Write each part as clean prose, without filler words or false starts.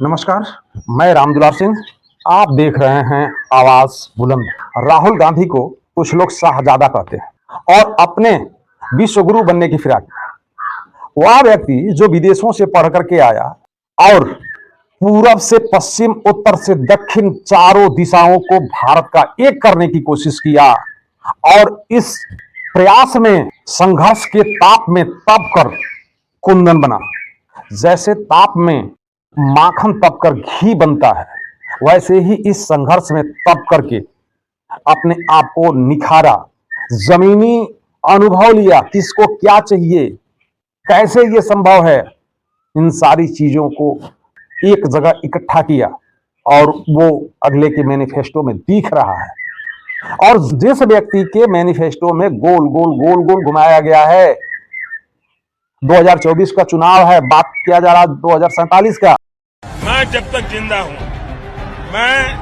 नमस्कार, मैं रामदुलार सिंह। आप देख रहे हैं आवाज बुलंद। राहुल गांधी को कुछ लोग शाहजादा कहते हैं और अपने विश्वगुरु बनने की फिराक में। वह व्यक्ति जो विदेशों से पढ़ करके आया और पूरब से पश्चिम, उत्तर से दक्षिण, चारों दिशाओं को भारत का एक करने की कोशिश किया और इस प्रयास में संघर्ष के ताप में तप कर कुंदन बना। जैसे ताप में माखन तप कर घी बनता है, वैसे ही इस संघर्ष में तप करके अपने आप को निखारा, जमीनी अनुभव लिया, किसको क्या चाहिए, कैसे ये संभव है, इन सारी चीजों को एक जगह इकट्ठा किया और वो अगले के मैनिफेस्टो में दिख रहा है। और जिस व्यक्ति के मैनिफेस्टो में गोल गोल गोल गोल घुमाया गया है, 2024 का चुनाव है, बात किया जा रहा 2047 का। मैं जब तक जिंदा हूं, मैं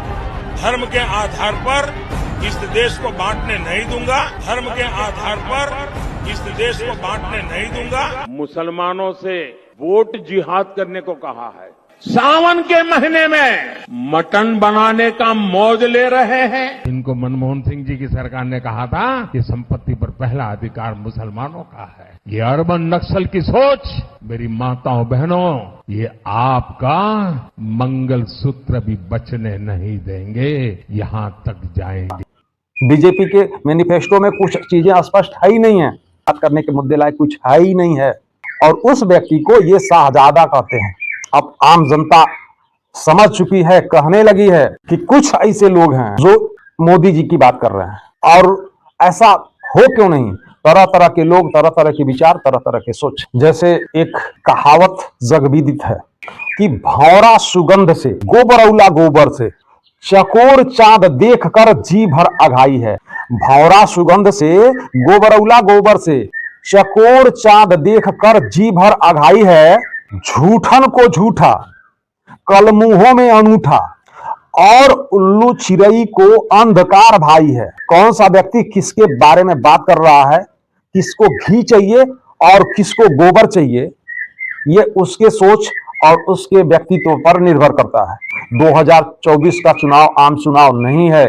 धर्म के आधार पर इस देश को बांटने नहीं दूंगा। धर्म के आधार पर इस देश को बांटने नहीं दूंगा। मुसलमानों से वोट जिहाद करने को कहा है। सावन के महीने में मटन बनाने का मौज ले रहे हैं। इनको मनमोहन सिंह जी की सरकार ने कहा था कि संपत्ति पर पहला अधिकार मुसलमानों का है। ये अर्बन नक्सल की सोच, मेरी माताओं बहनों, ये आपका मंगल सूत्र भी बचने नहीं देंगे, यहां तक जाएंगे। बीजेपी के मैनिफेस्टो में कुछ चीजें स्पष्ट है ही नहीं है, बात करने के मुद्दे लायक कुछ है ही नहीं है और उस व्यक्ति को ये शाहजादा कहते हैं। अब आम जनता समझ चुकी है, कहने लगी है कि कुछ ऐसे लोग हैं जो मोदी जी की बात कर रहे हैं। और ऐसा हो क्यों नहीं, तरह तरह के लोग, तरह तरह के विचार, तरह तरह के सोच। जैसे एक कहावत जगविदित है कि भौरा सुगंध से, गोबरौला गोबर से, चकोर चांद देख कर जी भर अघाई है। भौरा सुगंध से, गोबरौला गोबर से, चकोर चांद देख कर जी भर अघाई है। झूठन को झूठा, कलमुहों में अनूठा और उल्लू चिरई को अंधकार भाई है। कौन सा व्यक्ति किसके बारे में बात कर रहा है, किसको घी चाहिए और किसको गोबर चाहिए, ये उसके सोच और उसके व्यक्तित्व पर निर्भर करता है। 2024 का चुनाव आम चुनाव नहीं है।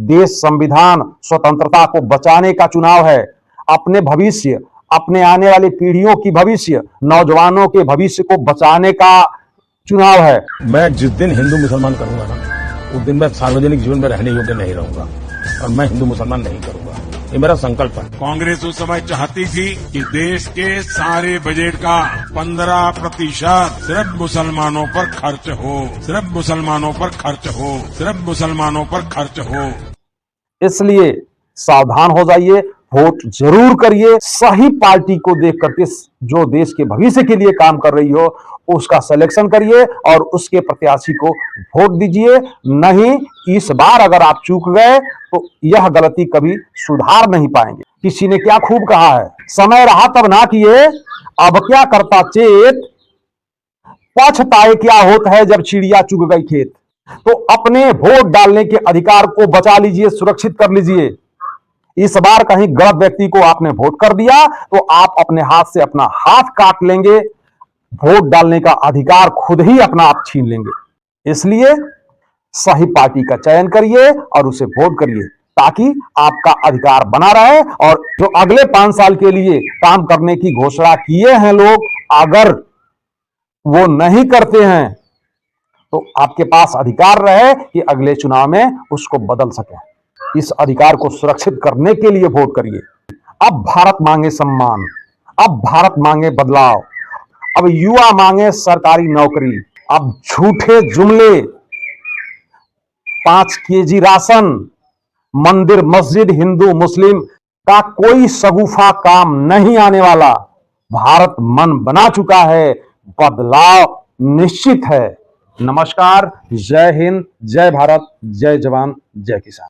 देश, संविधान, स्वतंत्रता को बचाने का चुनाव है। अपने भविष्य, अपने आने वाली पीढ़ियों की भविष्य, नौजवानों के भविष्य को बचाने का चुनाव है। मैं जिस दिन हिंदू मुसलमान करूंगा ना, उस दिन मैं सार्वजनिक जीवन में रहने योग्य नहीं रहूंगा और मैं हिंदू मुसलमान नहीं करूंगा। ये मेरा संकल्प है। कांग्रेस उस समय चाहती थी कि देश के सारे बजट का 15% सिर्फ मुसलमानों पर खर्च हो, सिर्फ मुसलमानों पर खर्च हो, सिर्फ मुसलमानों पर खर्च हो। इसलिए सावधान हो जाइए, वोट जरूर करिए। सही पार्टी को देख करके जो देश के भविष्य के लिए काम कर रही हो उसका सिलेक्शन करिए और उसके प्रत्याशी को वोट दीजिए। नहीं, इस बार अगर आप चूक गए तो यह गलती कभी सुधार नहीं पाएंगे। किसी ने क्या खूब कहा है, समय रहा तब ना किए, अब क्या करता चेत, पछताए क्या होता है जब चिड़िया चुग गई खेत। तो अपने वोट डालने के अधिकार को बचा लीजिए, सुरक्षित कर लीजिए। इस बार कहीं गलत व्यक्ति को आपने वोट कर दिया तो आप अपने हाथ से अपना हाथ काट लेंगे, वोट डालने का अधिकार खुद ही अपना आप छीन लेंगे। इसलिए सही पार्टी का चयन करिए और उसे वोट करिए ताकि आपका अधिकार बना रहे। और जो अगले 5 साल के लिए काम करने की घोषणा किए हैं लोग, अगर वो नहीं करते हैं तो आपके पास अधिकार रहे कि अगले चुनाव में उसको बदल सके। इस अधिकार को सुरक्षित करने के लिए वोट करिए। अब भारत मांगे सम्मान, अब भारत मांगे बदलाव, अब युवा मांगे सरकारी नौकरी। अब झूठे जुमले, 5 केजी राशन, मंदिर मस्जिद हिंदू मुस्लिम का कोई सगुफा काम नहीं आने वाला। भारत मन बना चुका है, बदलाव निश्चित है। नमस्कार, जय हिंद, जय भारत, जय जवान, जय किसान।